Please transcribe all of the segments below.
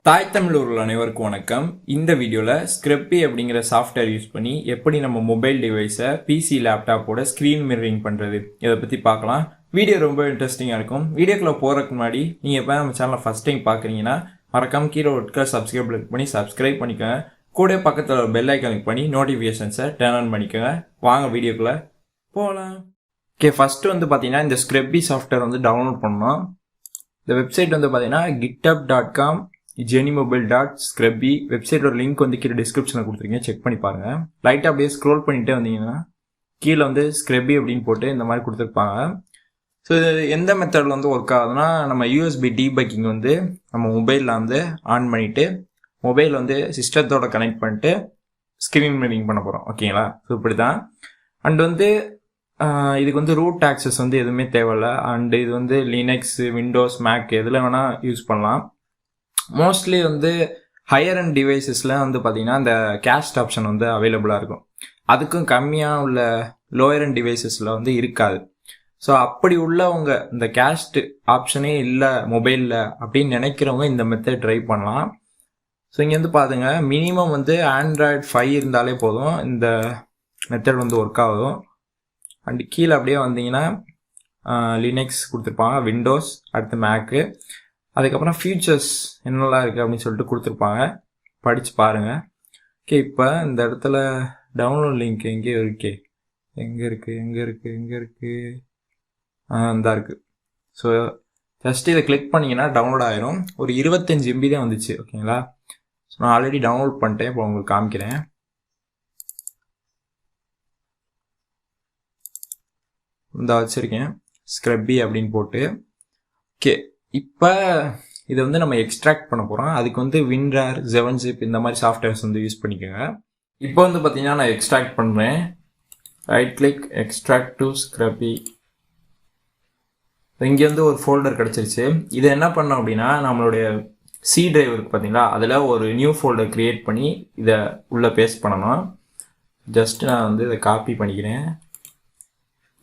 தாய் தமிழர்கள் அனைவருக்கும் வணக்கம். இந்த வீடியோவில் Scrcpy அப்படிங்கிற சாஃப்ட்வேர் யூஸ் பண்ணி எப்படி நம்ம மொபைல் டிவைஸை பிசி லேப்டாப்போட ஸ்க்ரீன் மிரரிங் பண்ணுறது இதை பற்றி பார்க்கலாம். வீடியோ ரொம்ப இன்ட்ரெஸ்டிங்காக இருக்கும். வீடியோக்குள்ளே போகிறதுக்கு முன்னாடி நீங்கள் இப்போ நம்ம சேனலை ஃபஸ்ட் டைம் பார்க்குறீங்கன்னா மறக்காம கீழே ஒருக்க சப்ஸ்கிரைப் கிளிக் பண்ணி சப்ஸ்கிரைப் பண்ணிக்கோங்க. கூட பக்கத்தில் ஒரு பெல் ஐக்கான் கிளிக் பண்ணி நோட்டிஃபிகேஷன்ஸை டர்ன் ஆன் பண்ணிக்கோங்க. வாங்க வீடியோக்குள்ளே போகலாம். ஓகே, ஃபஸ்ட்டு வந்து பார்த்தீங்கன்னா இந்த Scrcpy சாஃப்ட்வேர் வந்து டவுன்லோட் பண்ணணும். இந்த வெப்சைட் வந்து பார்த்தீங்கன்னா github.com genimobile.scrcpy வெப்சைட்டோட லிங்க் வந்து கீழே டிஸ்கிரிப்ஷனில் கொடுத்துருக்கீங்க, செக் பண்ணி பாருங்கள். லைட்டாக அப்படியே ஸ்க்ரோல் பண்ணிகிட்டே வந்தீங்கன்னா கீழே வந்து Scrcpy அப்படின்னு போட்டு இந்த மாதிரி கொடுத்துருப்பாங்க. ஸோ இது எந்த மெத்தடில் வந்து ஒர்க் ஆகுதுன்னா, நம்ம யூஎஸ்பி டீபக்கிங் வந்து நம்ம மொபைலில் வந்து ஆன் பண்ணிவிட்டு மொபைல் வந்து சிஸ்டத்தோட கனெக்ட் பண்ணிட்டு ஸ்க்ரீன் மிரரிங் பண்ண போகிறோம். ஓகேங்களா? ஸோ இப்படி தான். அண்ட் வந்து இதுக்கு வந்து ரூட் ஆக்சஸ் வந்து எதுவுமே தேவையில்லை. அண்டு இது வந்து லினக்ஸ், விண்டோஸ், மேக் எதில் வேணால் யூஸ் பண்ணலாம். மோஸ்ட்லி வந்து ஹையர் அண்ட் டிவைசஸில் வந்து பார்த்திங்கன்னா இந்த கேஸ்ட் ஆப்ஷன் வந்து அவைலபிளாக இருக்கும். அதுக்கும் கம்மியாக உள்ள லோயர் அண்ட் டிவைசஸில் வந்து இருக்காது. ஸோ அப்படி உள்ளவங்க இந்த கேஸ்ட் ஆப்ஷனே இல்லை மொபைலில் அப்படின்னு நினைக்கிறவங்க இந்த மெத்தட் ட்ரை பண்ணலாம். ஸோ இங்கே வந்து பாருங்க, மினிமம் வந்து Android 5 இருந்தாலே போதும் இந்த மெத்தட் வந்து ஒர்க் ஆகும். அண்ட் கீழே அப்படியே வந்தீங்கன்னா லினக்ஸ் கொடுத்துருப்பாங்க, விண்டோஸ், அடுத்து மேக்கு, அதுக்கப்புறம் ஃபியூச்சர்ஸ் என்னெல்லாம் இருக்குது அப்படின்னு சொல்லிட்டு கொடுத்துருப்பாங்க, படித்து பாருங்கள். ஓகே, இப்போ இந்த இடத்துல டவுன்லோட் லிங்க் எங்கேயோ இருக்கே, எங்கே இருக்குது இந்தா இருக்குது. ஸோ ஜஸ்ட் இதை கிளிக் பண்ணிங்கன்னா டவுன்லோட் ஆகிரும். ஒரு 25 MB தான் வந்துச்சு. ஓகேங்களா? ஸோ நான் ஆல்ரெடி டவுன்லோட் பண்ணிட்டேன், இப்போ உங்களுக்கு காமிக்கிறேன். இந்த வச்சுருக்கேன் Scrcpy அப்படின்னு போட்டு. ஓகே, இப்போ இதை வந்து நம்ம எக்ஸ்ட்ராக்ட் பண்ண போகிறோம். அதுக்கு வந்து WinRAR, 7zip இந்த மாதிரி சாஃப்ட்வேர்ஸ் வந்து யூஸ் பண்ணிக்கோங்க. இப்போ வந்து பார்த்தீங்கன்னா நான் எக்ஸ்ட்ராக்ட் பண்ணுறேன். Right click, extract to Scrcpy. இங்கே வந்து ஒரு ஃபோல்டர் கிடச்சிருச்சு. இதை என்ன பண்ணோம் அப்படின்னா, நம்மளுடைய சி டிரைவ் இருக்குது பார்த்தீங்களா, அதில் ஒரு நியூ ஃபோல்டர் க்ரியேட் பண்ணி இதை உள்ளே பேஸ்ட் பண்ணணும். ஜஸ்ட் நான் வந்து இதை காப்பி பண்ணிக்கிறேன்.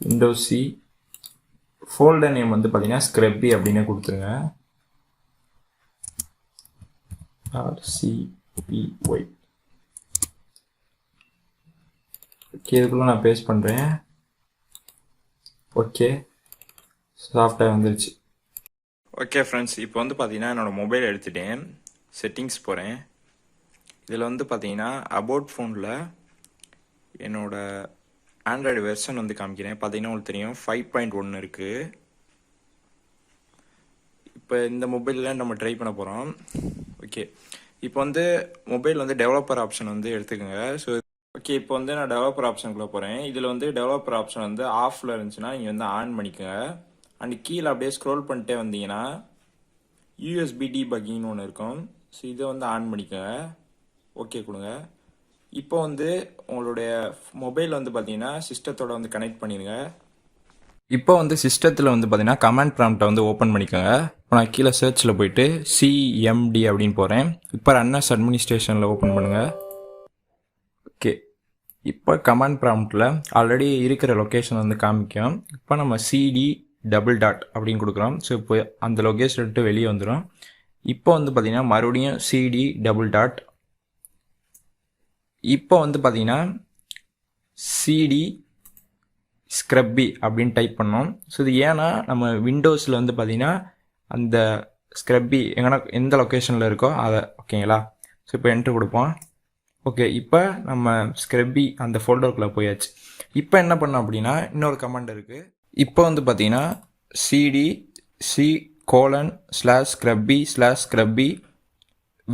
விண்டோஸ் சி, ஃபோல்டர் நேம் வந்து பார்த்தீங்கன்னா Scrcpy அப்படின்னு கொடுத்துருங்க. RCPY. ஓகே, இதுக்குள்ள நான் பேஸ்ட் பண்ணுறேன். ஓகே, சாஃப்ட்வேர் வந்துருச்சு. ஓகே ஃப்ரெண்ட்ஸ், இப்போ வந்து பார்த்தீங்கன்னா என்னோடய மொபைல் எடுத்துட்டேன், செட்டிங்ஸ் போகிறேன். இதில் வந்து பார்த்தீங்கன்னா அபவுட் ஃபோனில் என்னோடய ஆண்ட்ராய்டு வெர்ஷன் வந்து காமிக்கிறேன். பார்த்தீங்கன்னா உங்களுக்கு தெரியும் 5.1 இருக்குது. இப்போ இந்த மொபைலில் நம்ம ட்ரை பண்ண போகிறோம். ஓகே, இப்போ வந்து மொபைல் வந்து டெவலப்பர் ஆப்ஷன் வந்து எடுத்துக்கோங்க. ஸோ ஓகே, இப்போ வந்து நான் டெவலப்பர் ஆப்ஷனுக்குள்ளே போகிறேன். இதில் வந்து டெவலப்பர் ஆப்ஷன் வந்து ஆஃபில் இருந்துச்சுன்னா நீங்கள் வந்து ஆன் பண்ணிக்கோங்க. அண்ட் கீழே அப்படியே ஸ்க்ரோல் பண்ணிட்டே வந்தீங்கன்னா யூஎஸ்பி டீபக்கிங்னு ஒன்று இருக்கும். ஸோ இதை வந்து ஆன் பண்ணிக்கோங்க. ஓகே கொடுங்க. இப்போ வந்து உங்களுடைய மொபைல் வந்து பார்த்தீங்கன்னா சிஸ்டத்தோட வந்து கனெக்ட் பண்ணிடுங்க. இப்போ வந்து சிஸ்டத்தில் வந்து பார்த்தீங்கன்னா கமாண்ட் ப்ராம்ப்டை வந்து ஓப்பன் பண்ணிக்கோங்க. இப்போ நான் கீழே சர்ச்சில் போயிட்டு CMD அப்படின்னு போகிறேன். இப்போ ரன்னர்ஸ் அட்மினிஸ்ட்ரேஷனில் ஓப்பன் பண்ணுங்கள். ஓகே, இப்போ கமாண்ட் ப்ராம்ப்டில் ஆல்ரெடி இருக்கிற லொக்கேஷன் வந்து காமிக்கும். இப்போ நம்ம CD டபுள் டாட் அப்படின்னு கொடுக்குறோம். ஸோ இப்போ அந்த லொக்கேஷன் விட்டு வெளியே வந்துடும். இப்போ வந்து பார்த்தீங்கன்னா மறுபடியும் CD டபுள் டாட். இப்போ வந்து பார்த்தீங்கன்னா CD Scrcpy அப்படின்னு டைப் பண்ணோம். ஸோ இது ஏன்னா நம்ம விண்டோஸில் வந்து பார்த்தீங்கன்னா அந்த Scrcpy எந்த லொக்கேஷனில் இருக்கோ அதை. ஓகேங்களா? ஸோ இப்போ என்ட்ரு கொடுப்போம். ஓகே, இப்போ நம்ம Scrcpy அந்த ஃபோல்டருக்குள்ளே போயாச்சு. இப்போ என்ன பண்ணோம் அப்படின்னா இன்னொரு கமாண்ட் இருக்குது. இப்போ வந்து பார்த்தீங்கன்னா cd:/Scrcpy/Scrcpy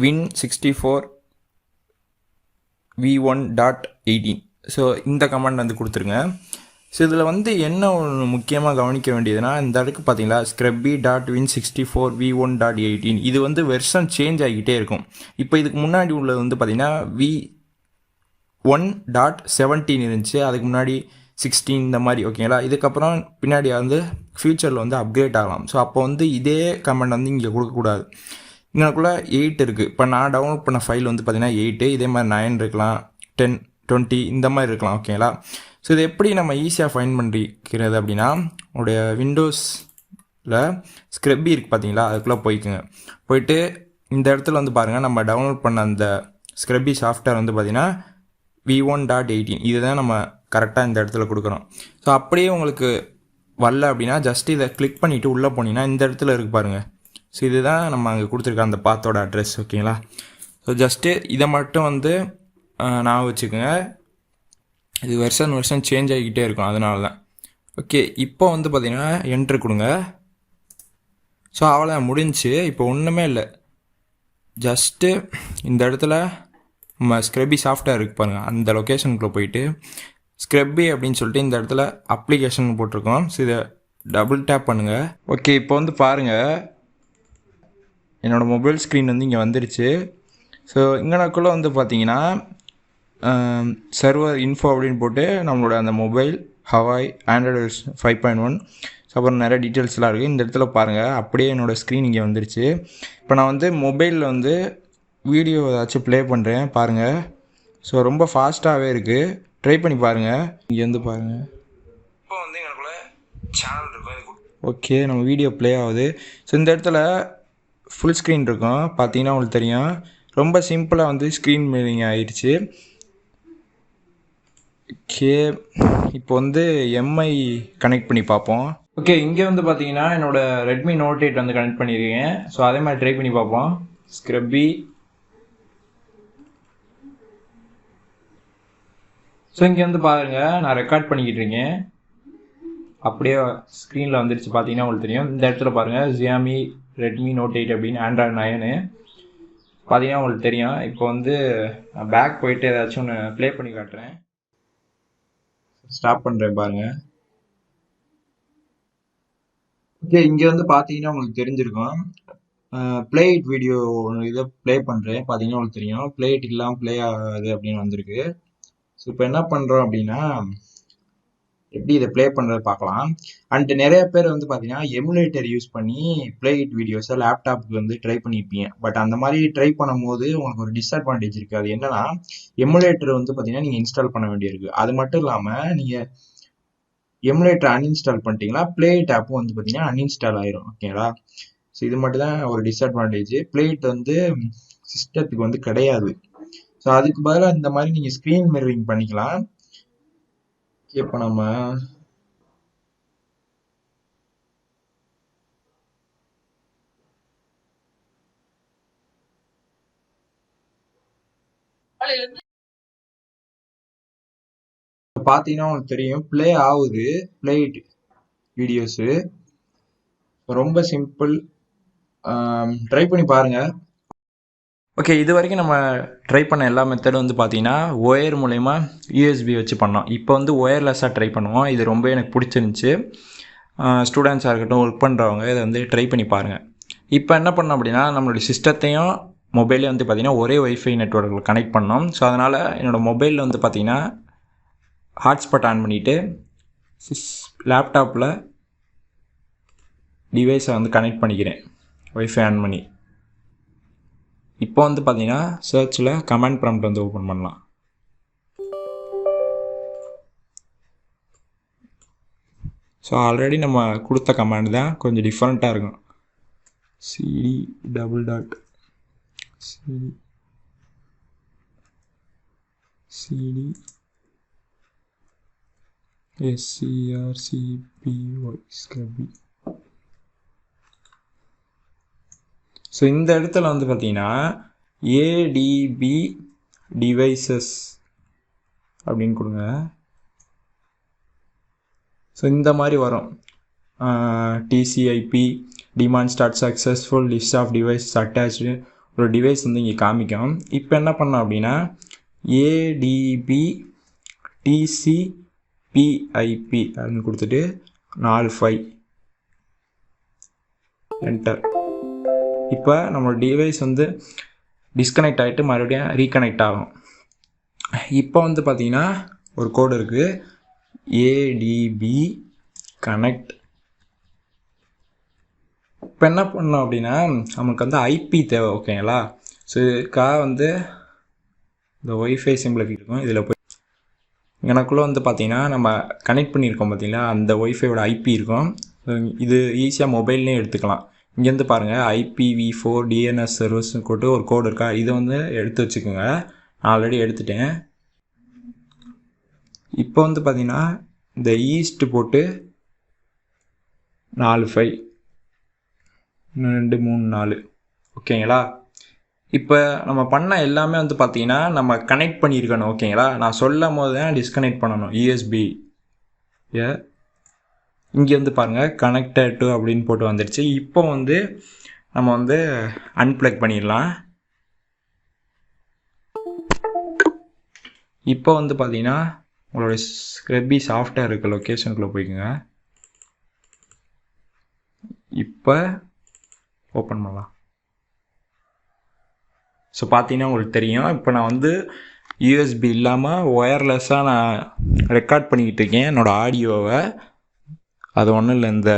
win64 v1.18. ஸோ இந்த கமாண்ட் வந்து கொடுத்துருங்க. ஸோ இதில் வந்து என்ன ஒன்று முக்கியமாக கவனிக்க வேண்டியதுன்னா, இந்த இடத்துக்கு பார்த்தீங்களா Scrcpy.win64 v1.18 இது வந்து வெர்ஷன் சேஞ்ச் ஆகிக்கிட்டே இருக்கும். இப்போ இதுக்கு முன்னாடி உள்ளது வந்து பார்த்தீங்கன்னா v1.17 இருந்துச்சு, அதுக்கு முன்னாடி 16 இந்த மாதிரி. ஓகேங்களா? இதுக்கப்புறம் பின்னாடி வந்து ஃப்யூச்சரில் வந்து அப்கிரேட் ஆகலாம். ஸோ அப்போ வந்து இதே கமெண்ட் வந்து இங்கே கொடுக்கக்கூடாது. இங்கக்குள்ளே 8 இருக்குது. இப்போ நான் டவுன்லோட் பண்ண ஃபைல் வந்து பார்த்தீங்கன்னா 8, இதே மாதிரி 9 இருக்கலாம், 10, 20 இந்த மாதிரி இருக்கலாம். ஓகேங்களா? ஸோ இது எப்படி நம்ம ஈஸியாக ஃபைண்ட் பண்ணிக்கிறது அப்படின்னா, உங்களுடைய விண்டோஸில் Scrcpy இருக்குது பார்த்தீங்களா, அதுக்குள்ளே போய்க்குங்க. போயிட்டு இந்த இடத்துல வந்து பாருங்கள் நம்ம டவுன்லோட் பண்ண அந்த Scrcpy சாஃப்ட்வேர் வந்து பார்த்திங்கன்னா v1.18 இதுதான் நம்ம கரெக்டாக இந்த இடத்துல கொடுக்குறோம். ஸோ அப்படியே உங்களுக்கு வரல அப்படின்னா ஜஸ்ட் இதை கிளிக் பண்ணிவிட்டு உள்ளே போனீங்கன்னா இந்த இடத்துல இருக்குது பாருங்கள். ஸோ இதுதான் நம்ம அங்கே கொடுத்துருக்க அந்த பாத்தோட அட்ரஸ். ஓகேங்களா? ஸோ ஜஸ்ட்டு இதை மட்டும் வந்து நான் வச்சுக்கோங்க. இது வருஷன் சேஞ்ச் ஆகிக்கிட்டே இருக்கும், அதனால தான். ஓகே, இப்போ வந்து பார்த்திங்கன்னா என்ட்ரு கொடுங்க. ஸோ அவ்வளோ முடிஞ்சு. இப்போ ஒன்றுமே இல்லை, ஜஸ்ட்டு இந்த இடத்துல நம்ம Scrcpy சாஃப்ட்வேர் இருக்குது பாருங்கள், அந்த லொக்கேஷனுக்குள்ளே போயிட்டு Scrcpy அப்படின்னு சொல்லிட்டு இந்த இடத்துல அப்ளிகேஷன் போட்டிருக்கோம். ஸோ இதை டபுள் டேப் பண்ணுங்கள். ஓகே, இப்போ வந்து பாருங்கள் என்னோடய மொபைல் ஸ்க்ரீன் வந்து இங்கே வந்துருச்சு. ஸோ இங்கனக்குள்ளே வந்து பார்த்தீங்கன்னா சர்வர் இன்ஃபோ அப்படின்னு போட்டு நம்மளோட அந்த மொபைல் ஹவாய் ஆண்ட்ராய்டு 5.1 அப்புறம் நிறைய டீட்டெயில்ஸ்லாம் இருக்குது. இந்த இடத்துல பாருங்கள் அப்படியே என்னோடய ஸ்க்ரீன் இங்கே வந்துருச்சு. இப்போ நான் வந்து மொபைலில் வந்து வீடியோ ஏதாச்சும் ப்ளே பண்ணுறேன் பாருங்கள். ஸோ ரொம்ப ஃபாஸ்ட்டாகவே இருக்குது, ட்ரை பண்ணி பாருங்கள். இங்கே வந்து பாருங்கள், இப்போ வந்து எங்களுக்குள்ள சேனல் இருக்கும். ஓகே, நம்ம வீடியோ ப்ளே ஆகுது. ஸோ இந்த இடத்துல ஃபுல் ஸ்க்ரீன் இருக்கும், பார்த்தீங்கன்னா உங்களுக்கு தெரியும். ரொம்ப சிம்பிளாக வந்து ஸ்க்ரீன் மிரரிங் ஆயிடுச்சு. ஓகே, இப்போ வந்து எம்ஐ கனெக்ட் பண்ணி பார்ப்போம். ஓகே, இங்கே வந்து பார்த்தீங்கன்னா என்னோடய ரெட்மி நோட் 8 வந்து கனெக்ட் பண்ணியிருக்கேன். ஸோ அதே மாதிரி ட்ரை பண்ணி பார்ப்போம். Scrcpy. ஸோ இங்கே வந்து பாருங்கள், நான் ரெக்கார்ட் பண்ணிக்கிட்டு இருக்கேன். அப்படியே ஸ்க்ரீனில் வந்துருச்சு, பார்த்தீங்கன்னா உங்களுக்கு தெரியும். இந்த இடத்துல பாருங்கள் Xiaomi ரெட்மி நோட் 8 அப்படின்னு ஆண்ட்ராய்டு 9 பார்த்தீங்கன்னா உங்களுக்கு தெரியும். இப்போ வந்து நான் பேக் போயிட்டு ஏதாச்சும் ஒன்று ப்ளே பண்ணி காட்டுறேன். ஸ்டாப் பண்ணுறேன் பாருங்கள். ஓகே, இங்கே வந்து பார்த்தீங்கன்னா உங்களுக்கு தெரிஞ்சிருக்கும். PLAYit வீடியோ ஒன்று இதை ப்ளே பண்ணுறேன், பார்த்தீங்கன்னா உங்களுக்கு தெரியும். PLAYit இல்லாமல் ப்ளே ஆகாது அப்படின்னு வந்திருக்கு. ஸோ இப்போ என்ன பண்ணுறோம் அப்படின்னா எப்படி இதை ப்ளே பண்ணுறது பார்க்கலாம். அண்ட் நிறைய பேர் வந்து பார்த்தீங்கன்னா எமுலேட்டர் யூஸ் பண்ணி PLAYit வீடியோஸை லேப்டாப்புக்கு வந்து ட்ரை பண்ணியிருப்பீங்க. பட் அந்த மாதிரி ட்ரை பண்ணும்போது உங்களுக்கு ஒரு டிஸ்அட்வான்டேஜ் இருக்குது. அது என்னன்னா, எமுலேட்டர் வந்து பார்த்தீங்கன்னா நீங்கள் இன்ஸ்டால் பண்ண வேண்டியிருக்கு. அது மட்டும் இல்லாமல் நீங்கள் எமுலேட்டர் அன்இன்ஸ்டால் பண்ணிட்டீங்களா, PLAYit ஆப்பும் வந்து பார்த்தீங்கன்னா அன்இன்ஸ்டால் ஆயிரும். ஓகேங்களா? ஸோ இது மட்டும் தான் ஒரு டிஸ்அட்வான்டேஜ். PLAYit வந்து சிஸ்டத்துக்கு வந்து கிடையாது. ஸோ அதுக்கு பதிலாக இந்த மாதிரி நீங்கள் ஸ்க்ரீன் மிரரிங் பண்ணிக்கலாம். இப்போ நம்ம பார்த்தீங்கன்னா உங்களுக்கு தெரியும், ப்ளே ஆகுது PLAYit வீடியோஸு. ரொம்ப சிம்பிள், ட்ரை பண்ணி பாருங்கள். ஓகே, இது வரைக்கும் நம்ம ட்ரை பண்ண எல்லா மெத்தடும் வந்து பார்த்தீங்கன்னா ஒயர் மூலயமா யூஎஸ்பி வச்சு பண்ணோம். இப்போ வந்து ஒயர்லெஸ்ஸாக ட்ரை பண்ணுவோம். இது ரொம்ப எனக்கு பிடிச்சிருந்துச்சி. ஸ்டூடெண்ட்ஸாக இருக்கட்டும், ஒர்க் பண்ணுறவங்க இதை வந்து ட்ரை பண்ணி பாருங்கள். இப்போ என்ன பண்ணோம் அப்படின்னா, நம்மளுடைய சிஸ்டத்தையும் மொபைலே வந்து பார்த்திங்கன்னா ஒரே ஒய்ஃபை நெட்வொர்க்கில் கனெக்ட் பண்ணோம். ஸோ அதனால் என்னோடய மொபைலில் வந்து பார்த்திங்கன்னா ஹாட்ஸ்பாட் ஆன் பண்ணிவிட்டு லேப்டாப்பில் டிவைஸை வந்து கனெக்ட் பண்ணிக்கிறேன், ஒய்ஃபை ஆன் பண்ணி. இப்போ வந்து பார்த்தீங்கன்னா சர்ச்சில் கமாண்ட் ப்ராம்ப்ட் வந்து ஓப்பன் பண்ணலாம். ஸோ ஆல்ரெடி நம்ம கொடுத்த கமாண்ட் தான், கொஞ்சம் டிஃப்ரெண்ட்டாக இருக்கும். cd double dot cd scrcpy Scrcpy. So இந்த இடத்துல வந்து பார்த்தீங்கன்னா ADB டிவைசஸ் அப்படின்னு கொடுங்க. ஸோ இந்த மாதிரி வரும். TCP demand start successful list of device attach ஒரு டிவைஸ் வந்து இங்கே காமிக்கும். இப்போ என்ன பண்ணோம் அப்படின்னா ADB TCPIP அப்படின்னு கொடுத்துட்டு 4 5 என்டர். இப்போ நம்மளோட டிவைஸ் வந்து டிஸ்கனெக்ட் ஆகிட்டு மறுபடியும் ரீகனெக்ட் ஆகும். இப்போ வந்து பார்த்திங்கன்னா ஒரு கோடு இருக்குது, ADB கனெக்ட். இப்போ என்ன பண்ணோம் அப்படின்னா நமக்கு வந்து IP தேவை. ஓகேங்களா? ஸோ இதுக்காக வந்து இந்த ஒய்ஃபை சிம்பிள் இருக்கும், இதில் போய் எனக்குள்ளே வந்து பார்த்திங்கன்னா நம்ம கனெக்ட் பண்ணியிருக்கோம் பார்த்தீங்களா, அந்த ஒய்ஃபையோட IP இருக்கும். இது ஈஸியாக மொபைல்லேயும் எடுத்துக்கலாம். இங்கேருந்து பாருங்கள் IPv4 DNS சர்வர்ஸ்னு போட்டு ஒரு கோடு இருக்கா, இதை வந்து எடுத்து வச்சுக்கோங்க. நான் ஆல்ரெடி எடுத்துட்டேன். இப்போ வந்து பார்த்தீங்கன்னா இந்த ஈஸ்ட் போட்டு 4 5 2 3 4 ஓகேங்களா. இப்போ நம்ம பண்ண எல்லாமே வந்து பார்த்தீங்கன்னா நம்ம கனெக்ட் பண்ணியிருக்கணும். ஓகேங்களா, நான் சொல்லும் போது தான் டிஸ்கனெக்ட் பண்ணணும். USB இங்கே வந்து பாருங்கள் கனெக்டட் டு அப்படின்னு போட்டு வந்துடுச்சு. இப்போ வந்து நம்ம வந்து அன்பிளக் பண்ணிடலாம். இப்போ வந்து பார்த்தீங்கன்னா உங்களுடைய Scrcpy சாஃப்ட்வேர் இருக்க லொக்கேஷனுக்குள்ளே போய்க்குங்க. இப்போ ஓப்பன் பண்ணலாம். ஸோ பார்த்தீங்கன்னா உங்களுக்கு தெரியும், இப்போ நான் வந்து USB இல்லாமல் ஒயர்லெஸ்ஸாக நான் ரெக்கார்ட் பண்ணிக்கிட்டு இருக்கேன் என்னோடய ஆடியோவை. அது ஒன்றும் இல்லை, இந்த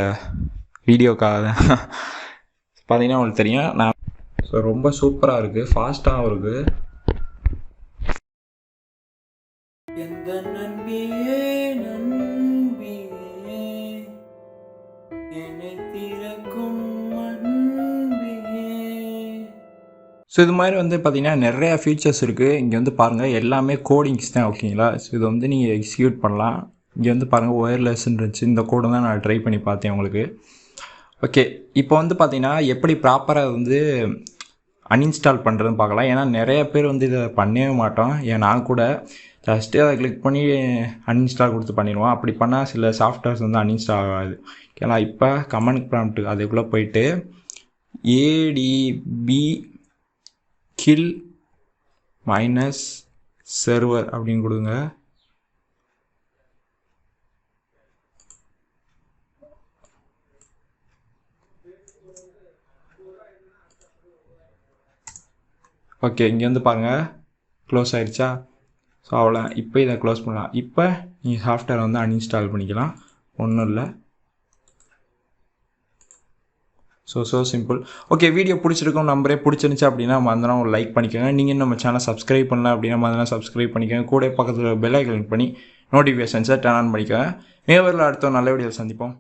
வீடியோக்காக தான். பார்த்தீங்கன்னா உங்களுக்கு தெரியும். நான் ஸோ ரொம்ப சூப்பராக இருக்குது, ஃபாஸ்ட்டாகவும் இருக்குது. ஸோ இது மாதிரி வந்து பார்த்தீங்கன்னா நிறையா ஃபீச்சர்ஸ் இருக்குது. இங்கே வந்து பாருங்கள் எல்லாமே கோடிங்ஸ் தான். ஓகேங்களா, ஸோ இதை வந்து நீங்கள் எக்ஸிக்யூட் பண்ணலாம். இங்கே வந்து பாருங்கள் ஒயர்லெஸ்ன்னு இருந்துச்சு, இந்த கோடை தான் நான் ட்ரை பண்ணி பார்த்தேன் உங்களுக்கு. ஓகே, இப்போ வந்து பார்த்தீங்கன்னா எப்படி ப்ராப்பராக வந்து அன்இன்ஸ்டால் பண்ணுறதுன்னு பார்க்கலாம். ஏன்னா நிறைய பேர் வந்து இதை பண்ணவே மாட்டோம். ஏன் நான் கூட ஜஸ்ட்டு அதை கிளிக் பண்ணி அன்இன்ஸ்டால் கொடுத்து பண்ணிடுவோம். அப்படி பண்ணால் சில சாஃப்ட்வேர்ஸ் வந்து அன்இன்ஸ்டால் ஆகாது. ஓகேங்களா, இப்போ கமெண்ட் ப்ராம்ப்ட் அதுக்குள்ளே போயிட்டு ADB kill -server அப்படின்னு கொடுங்க. ஓகே, இங்கே வந்து பாருங்கள் க்ளோஸ் ஆகிடுச்சா. ஸோ அவ்வளோ, இப்போ இதை க்ளோஸ் பண்ணலாம். இப்போ நீங்கள் சாஃப்ட்வேர் வந்து அன்இன்ஸ்டால் பண்ணிக்கலாம், ஒன்றும் இல்லை. So simple. ஓகே, வீடியோ பிடிச்சிருக்கோம் நம்பரே. பிடிச்சிருந்துச்சு அப்படின்னா மறந்துனா ஒரு லைக் பண்ணிக்கோங்க. நீங்கள் நம்ம சேனல் சப்ஸ்கிரைப் பண்ணல அப்படின்னா மறந்துனா சப்ஸ்கிரைப் பண்ணிக்கோங்க. கூட பக்கத்தில் பெல் ஐக்கன் பண்ணி நோட்டிஃபிகேஷன்ஸை டர்ன் ஆன் பண்ணிக்கோங்க. மேலும் அடுத்த நல்ல வீடியோவில் சந்திப்போம்.